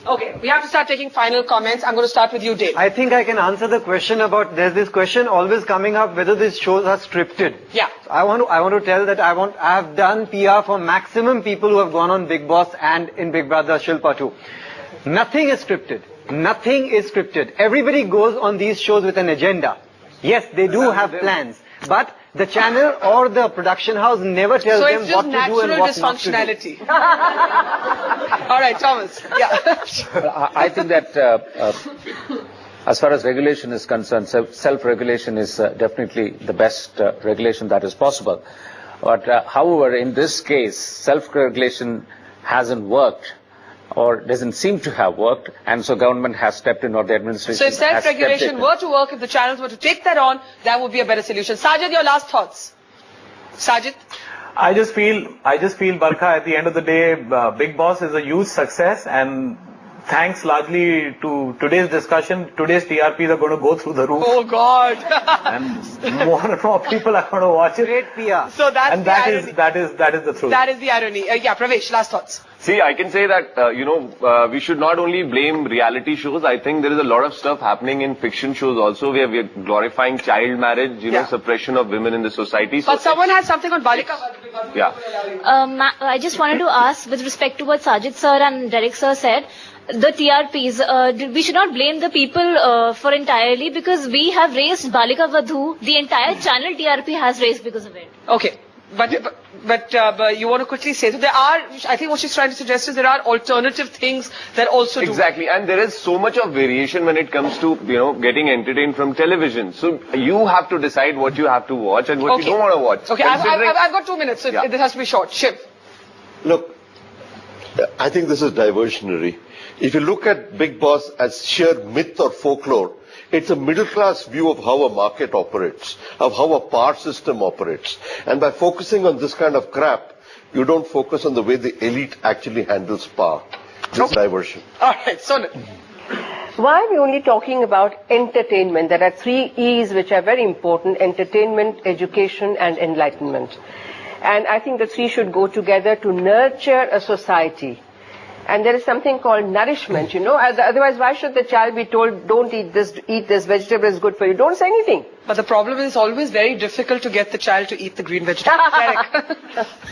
Okay, we have to start taking final comments. I'm going to start with you, Dave. I think I can answer the question about, there's this question always coming up whether these shows are scripted. Yeah. I want to tell that I have done PR for maximum people who have gone on Bigg Boss and in Big Brother, Shilpa too. Nothing is scripted. Nothing is scripted. Everybody goes on these shows with an agenda. Yes, they do have plans, but the channel or the production house never tells them what to do and what not to do. So it's just natural dysfunctionality. All right, Thomas. Yeah. I think that as far as regulation is concerned, self-regulation is definitely the best regulation that is possible. But however, in this case, self-regulation hasn't worked, or doesn't seem to have worked, and so government has stepped in, or the administration. So if self-regulation were to work, if the channels were to take that on, that would be a better solution. Sajid, your last thoughts. Sajid? I just feel, Barkha, at the end of the day, Bigg Boss is a huge success, and thanks largely to today's discussion, today's TRPs are going to go through the roof. Oh God! And more and more people are going to watch it. Great PR. So that's and that is the truth. That is the irony. Yeah, Pravesh, last thoughts. See, I can say that, we should not only blame reality shows. I think there is a lot of stuff happening in fiction shows also, where we are glorifying child marriage, suppression of women in the society. So but someone has something on Balika. Yeah. I just wanted to ask, with respect to what Sajid sir and Derek sir said, the TRPs, we should not blame the people for entirely, because we have raised Balika Vadhu, the entire channel TRP has raised because of it. Okay. But you want to quickly say, so there are, I think what she's trying to suggest is there are alternative things that also do. Exactly, and there is so much of variation when it comes to, getting entertained from television. So you have to decide what you have to watch and what you don't want to watch. Okay, I've got 2 minutes, so this has to be short. Shiv. Look, I think this is diversionary. If you look at Bigg Boss as sheer myth or folklore, it's a middle-class view of how a market operates, of how a power system operates. And by focusing on this kind of crap, you don't focus on the way the elite actually handles power. This diversion. All right, Sonal. Why are we only talking about entertainment? There are 3 E's which are very important: entertainment, education, and enlightenment. And I think the 3 should go together to nurture a society. And there is something called nourishment, Otherwise, why should the child be told, don't eat this, vegetable is good for you? Don't say anything. But the problem is it's always very difficult to get the child to eat the green vegetable.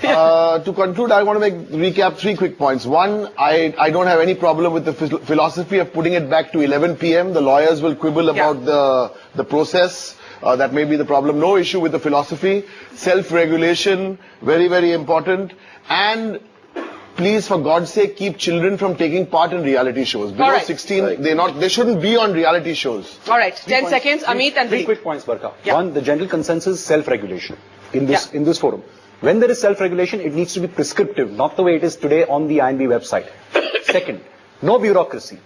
To conclude, I want to recap 3 quick points. One, I don't have any problem with the philosophy of putting it back to 11 p.m. The lawyers will quibble about the process. That may be the problem. No issue with the philosophy. Self-regulation, very, very important. And please, for God's sake, keep children from taking part in reality shows. Below 16, they shouldn't be on reality shows. All right, 10 seconds, Amit and 3 quick points, Barkha. One, the general consensus is self-regulation in this forum. When there is self-regulation, it needs to be prescriptive, not the way it is today on the INB website. Second, no bureaucracy.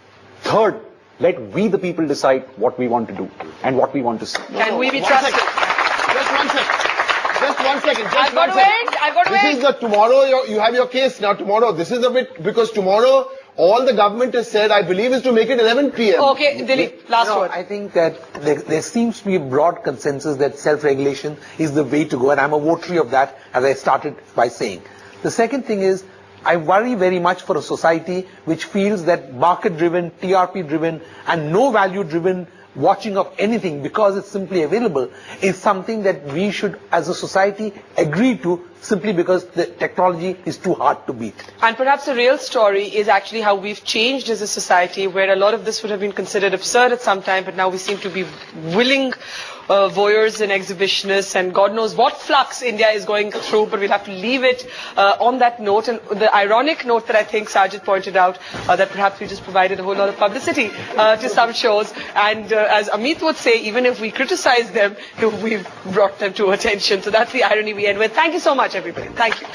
Third, let we the people decide what we want to do and what we want to see. Can we be trusted? Just 1 second. Just 1 second. I've got to wait. This is the tomorrow, you have your case now tomorrow. This is a bit, because tomorrow, all the government has said, I believe, is to make it 11 p.m. Okay, Dilip, last word. I think that there seems to be a broad consensus that self-regulation is the way to go, and I'm a votary of that, as I started by saying. The second thing is, I worry very much for a society which feels that market-driven, TRP-driven, and no value-driven watching of anything because it's simply available is something that we should, as a society, agree to, simply because the technology is too hard to beat. And perhaps the real story is actually how we've changed as a society, where a lot of this would have been considered absurd at some time, but now we seem to be willing voyeurs and exhibitionists, and God knows what flux India is going through, but we'll have to leave it on that note. And the ironic note that I think Sajid pointed out, that perhaps we just provided a whole lot of publicity to some shows, and as Amit would say, even if we criticize them, we've brought them to attention. So that's the irony we end with. Thank you so much, everybody. Thank you.